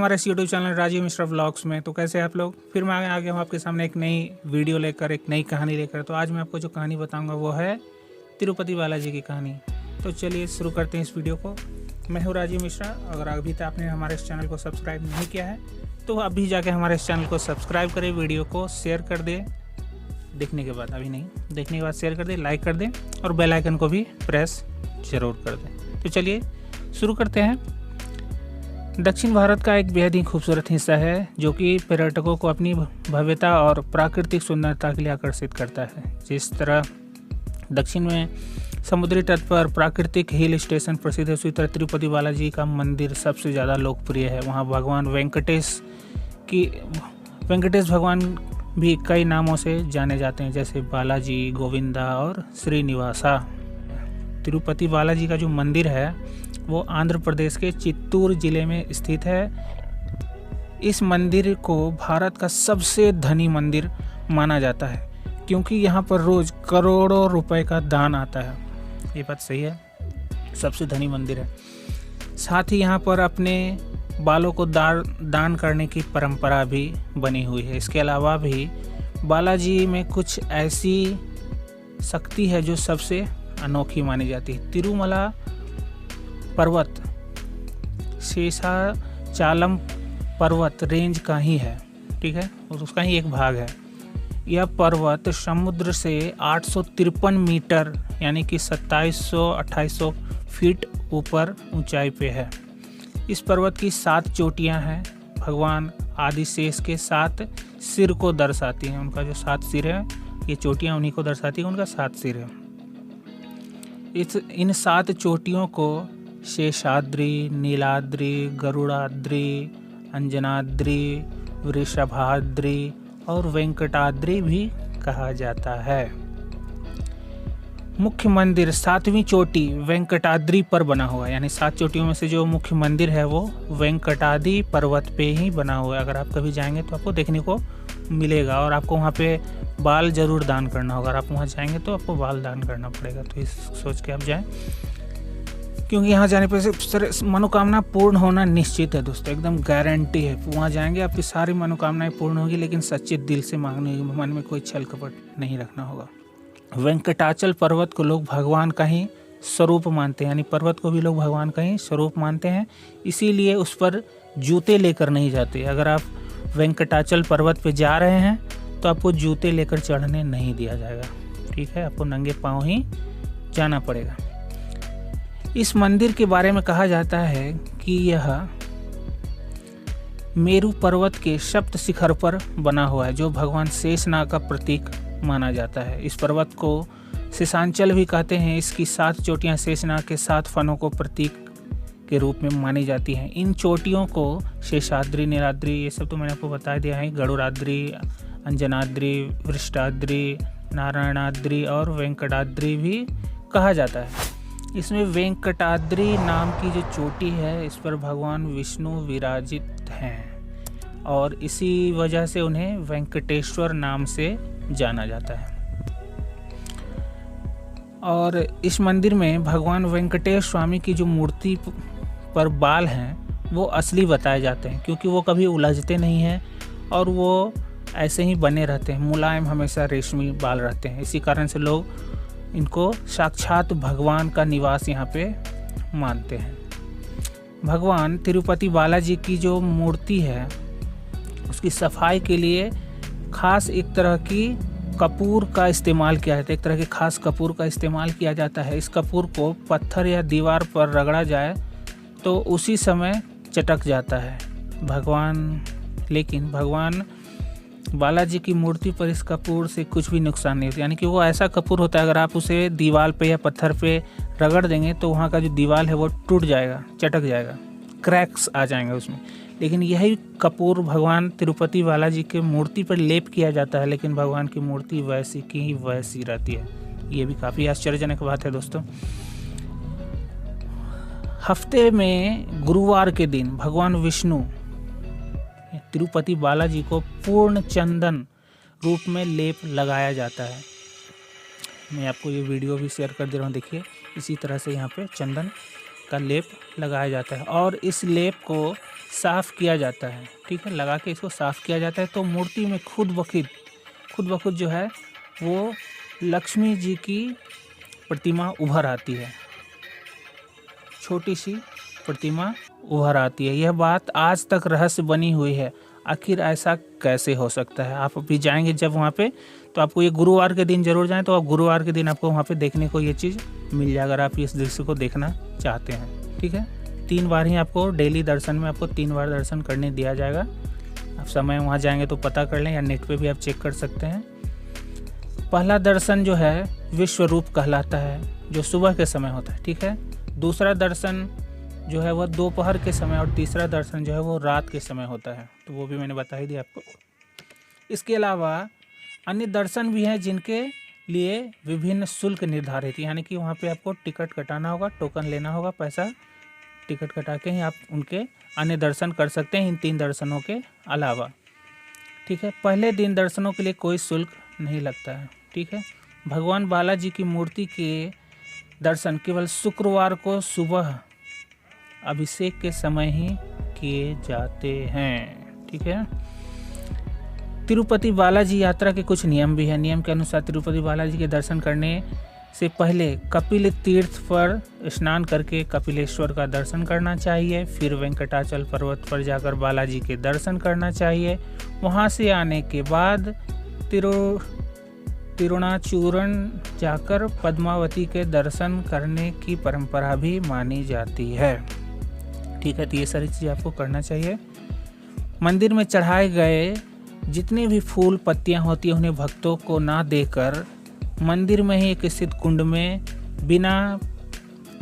हमारे YouTube channel Rajiv Mishra vlogs में। तो कैसे आप लोग, फिर मैं आ गया हूँ आपके सामने एक नई वीडियो लेकर, एक नई कहानी लेकर। तो आज मैं आपको जो कहानी बताऊंगा वो है तिरुपति बालाजी की कहानी। तो चलिए शुरू करते हैं इस वीडियो को। मैं हूँ राजीव मिश्रा। अगर अभी तक आपने हमारे इस चैनल को सब्सक्राइब नहीं किया है तो अभी जाके हमारे इस चैनल को सब्सक्राइब करें, वीडियो को शेयर कर दें, देखने के बाद, अभी नहीं, देखने के बाद शेयर कर दें, लाइक कर दें और बेल आइकन को भी प्रेस जरूर कर दें। तो चलिए शुरू करते हैं। दक्षिण भारत का एक बेहद ही खूबसूरत हिस्सा है जो कि पर्यटकों को अपनी भव्यता और प्राकृतिक सुंदरता के लिए आकर्षित करता है। जिस तरह दक्षिण में समुद्री तट पर प्राकृतिक हिल स्टेशन प्रसिद्ध है, उसी तरह तिरुपति बालाजी का मंदिर सबसे ज़्यादा लोकप्रिय है। वहाँ भगवान वेंकटेश भगवान भी कई नामों से जाने जाते हैं, जैसे बालाजी, गोविंदा और श्रीनिवासा। तिरुपति बालाजी का जो मंदिर है वो आंध्र प्रदेश के चित्तूर जिले में स्थित है। इस मंदिर को भारत का सबसे धनी मंदिर माना जाता है क्योंकि यहाँ पर रोज करोड़ों रुपए का दान आता है। ये बात सही है, सबसे धनी मंदिर है। साथ ही यहाँ पर अपने बालों को दान करने की परंपरा भी बनी हुई है। इसके अलावा भी बालाजी में कुछ ऐसी शक्ति है जो सबसे अनोखी मानी जाती है। तिरुमला पर्वत शेषाचालम पर्वत रेंज का ही है, ठीक है, और उसका ही एक भाग है। यह पर्वत समुद्र से 853 मीटर यानी कि 2700-2800 फीट ऊपर ऊंचाई पे है। इस पर्वत की 7 चोटियां हैं। भगवान आदिशेष के 7 सिर को दर्शाती हैं। उनका जो 7 सिर है, ये चोटियां उन्हीं को दर्शाती हैं, उनका 7 सिर है। इन 7 चोटियों को शेषाद्रि, नीलाद्रि, गरुड़ाद्रि, अंजनाद्रि, वृषभाद्रि और वेंकटाद्रि भी कहा जाता है। मुख्य मंदिर 7वीं चोटी वेंकटाद्रि पर बना हुआ है, यानी 7 चोटियों में से जो मुख्य मंदिर है वो वेंकटाद्रि पर्वत पे ही बना हुआ है। अगर आप कभी जाएंगे तो आपको देखने को मिलेगा और आपको वहाँ पे बाल जरूर दान करना होगा। अगर आप वहाँ जाएंगे तो आपको बाल दान करना पड़ेगा, तो इस सोच के आप जाएं, क्योंकि यहाँ जाने पर मनोकामना पूर्ण होना निश्चित है दोस्तों, एकदम गारंटी है। वहाँ जाएंगे आपकी सारी मनोकामनाएं पूर्ण होगी, लेकिन सच्चे दिल से मांगनी होगी, मन में कोई छल कपट नहीं रखना होगा। वेंकटाचल पर्वत को लोग भगवान का ही स्वरूप मानते हैं, यानी पर्वत को भी लोग भगवान का ही स्वरूप मानते हैं, इसीलिए उस पर जूते लेकर नहीं जाते। अगर आप वेंकटाचल पर्वत पे जा रहे हैं तो आपको जूते लेकर चढ़ने नहीं दिया जाएगा, ठीक है, आपको नंगे पाँव ही जाना पड़ेगा। इस मंदिर के बारे में कहा जाता है कि यह मेरु पर्वत के सप्त शिखर पर बना हुआ है, जो भगवान शेषनाग का प्रतीक माना जाता है। इस पर्वत को शेषांचल भी कहते हैं। इसकी 7 चोटियां शेषनाग के 7 फनों को प्रतीक के रूप में मानी जाती हैं। इन चोटियों को शेषाद्रि, नीलाद्रि, ये सब तो मैंने आपको बता दिया है, गरुड़ाद्रि, अंजनाद्रि, वृषभाद्रि, नारायणाद्रि और वेंकटाद्रि भी कहा जाता है। इसमें वेंकटाद्रि नाम की जो चोटी है, इस पर भगवान विष्णु विराजित हैं और इसी वजह से उन्हें वेंकटेश्वर नाम से जाना जाता है। और इस मंदिर में भगवान वेंकटेश स्वामी की जो मूर्ति पर बाल हैं वो असली बताए जाते हैं, क्योंकि वो कभी उलझते नहीं हैं और वो ऐसे ही बने रहते हैं, मुलायम, हमेशा रेशमी बाल रहते हैं। इसी कारण से लोग इनको साक्षात भगवान का निवास यहाँ पे मानते हैं। भगवान तिरुपति बालाजी की जो मूर्ति है उसकी सफाई के लिए खास एक तरह की कपूर का इस्तेमाल किया जाता है, एक तरह के खास कपूर का इस्तेमाल किया जाता है। इस कपूर को पत्थर या दीवार पर रगड़ा जाए तो उसी समय चटक जाता है लेकिन भगवान बालाजी की मूर्ति पर इस कपूर से कुछ भी नुकसान नहीं होता, यानी कि वो ऐसा कपूर होता है, अगर आप उसे दीवार पे या पत्थर पे रगड़ देंगे तो वहाँ का जो दीवार है वो टूट जाएगा, चटक जाएगा, क्रैक्स आ जाएंगे उसमें। लेकिन यही कपूर भगवान तिरुपति बालाजी के मूर्ति पर लेप किया जाता है, लेकिन भगवान की मूर्ति वैसी की ही वैसी रहती है। ये भी काफ़ी आश्चर्यजनक बात है दोस्तों। हफ्ते में गुरुवार के दिन भगवान विष्णु तिरुपति बालाजी को पूर्ण चंदन रूप में लेप लगाया जाता है। मैं आपको ये वीडियो भी शेयर कर दे रहा हूँ, देखिए इसी तरह से यहाँ पे चंदन का लेप लगाया जाता है और इस लेप को साफ़ किया जाता है। ठीक है, लगा के इसको साफ़ किया जाता है तो मूर्ति में खुद ब खुद जो है वो लक्ष्मी जी की प्रतिमा उभर आती है, छोटी सी प्रतिमा उभर आती है। यह बात आज तक रहस्य बनी हुई है, आखिर ऐसा कैसे हो सकता है। आप अभी जाएंगे जब वहाँ पे, तो आपको ये गुरुवार के दिन ज़रूर जाएं, तो आप गुरुवार के दिन आपको वहाँ पे देखने को ये चीज़ मिल जाए, अगर आप इस दृश्य को देखना चाहते हैं। ठीक है, 3 बार ही आपको डेली दर्शन में आपको 3 बार दर्शन करने दिया जाएगा। आप समय वहाँ जाएंगे तो पता कर लें, या नेट पे भी आप चेक कर सकते हैं। पहला दर्शन जो है विश्व रूप कहलाता है, जो सुबह के समय होता है। ठीक है, दूसरा दर्शन जो है वह दोपहर के समय, और तीसरा दर्शन जो है वो रात के समय होता है, तो वो भी मैंने बता ही दिया आपको। इसके अलावा अन्य दर्शन भी हैं जिनके लिए विभिन्न शुल्क निर्धारित, यानी कि वहाँ पे आपको टिकट कटाना होगा, टोकन लेना होगा, पैसा टिकट कटा के ही आप उनके अन्य दर्शन कर सकते हैं, इन 3 दर्शनों के अलावा। ठीक है, पहले दिन दर्शनों के लिए कोई शुल्क नहीं लगता है। ठीक है, भगवान बालाजी की मूर्ति के दर्शन केवल शुक्रवार को सुबह अभिषेक के समय ही किए जाते हैं। ठीक है, तिरुपति बालाजी यात्रा के कुछ नियम भी हैं। नियम के अनुसार तिरुपति बालाजी के दर्शन करने से पहले कपिल तीर्थ पर स्नान करके कपिलेश्वर का दर्शन करना चाहिए। फिर वेंकटाचल पर्वत पर जाकर बालाजी के दर्शन करना चाहिए। वहां से आने के बाद तिरुणाचूरण जाकर पद्मावती के दर्शन करने की परंपरा भी मानी जाती है। ठीक है, तो ये सारी चीज़ें आपको करना चाहिए। मंदिर में चढ़ाए गए जितने भी फूल पत्तियां होती हैं उन्हें भक्तों को ना देकर मंदिर में ही एक स्थित कुंड में बिना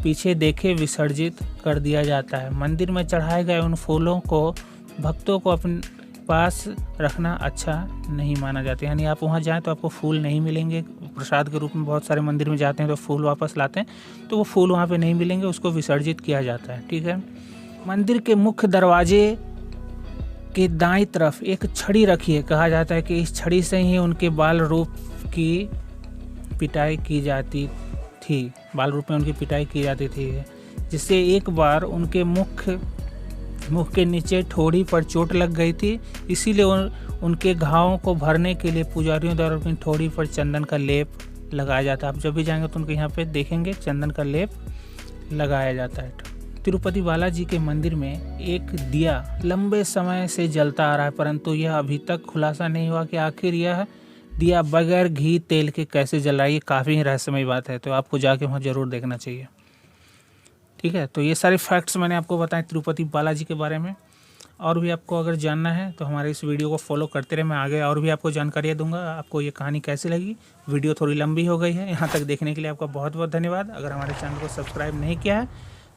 पीछे देखे विसर्जित कर दिया जाता है। मंदिर में चढ़ाए गए उन फूलों को भक्तों को अपने पास रखना अच्छा नहीं माना जाता, यानी आप वहाँ जाएं तो आपको फूल नहीं मिलेंगे। प्रसाद के रूप में बहुत सारे मंदिर में जाते हैं तो फूल वापस लाते हैं, तो वो फूल वहाँ पे नहीं मिलेंगे, उसको विसर्जित किया जाता है। ठीक है, मंदिर के मुख्य दरवाजे के दाईं तरफ एक छड़ी रखी है। कहा जाता है कि इस छड़ी से ही उनके बाल रूप की पिटाई की जाती थी, बाल रूप में उनकी पिटाई की जाती थी, जिससे एक बार उनके मुख के नीचे ठोड़ी पर चोट लग गई थी। इसीलिए उनके घावों को भरने के लिए पुजारियों द्वारा उनकी ठोड़ी पर चंदन का लेप लगाया जाता है। आप जब भी जाएंगे तो उनके यहाँ पे देखेंगे चंदन का लेप लगाया जाता है। तिरुपति बालाजी के मंदिर में एक दिया लंबे समय से जलता आ रहा है, परंतु यह अभी तक खुलासा नहीं हुआ कि आखिर यह दिया बगैर घी तेल के कैसे जल रहा है। ये काफ़ी ही रहस्यमय बात है, तो आपको जाके वहाँ ज़रूर देखना चाहिए। ठीक है, तो ये सारे फैक्ट्स मैंने आपको बताए तिरुपति बालाजी के बारे में। और भी आपको अगर जानना है तो हमारे इस वीडियो को फॉलो करते रहे, मैं आगे और भी आपको जानकारियाँ दूंगा। आपको ये कहानी कैसी लगी? वीडियो थोड़ी लंबी हो गई है, यहाँ तक देखने के लिए आपका बहुत बहुत धन्यवाद। अगर हमारे चैनल को सब्सक्राइब नहीं किया है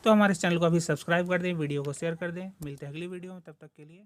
तो हमारे चैनल को अभी सब्सक्राइब कर दें, वीडियो को शेयर कर दें। मिलते हैं अगली वीडियो में, तब तक के लिए।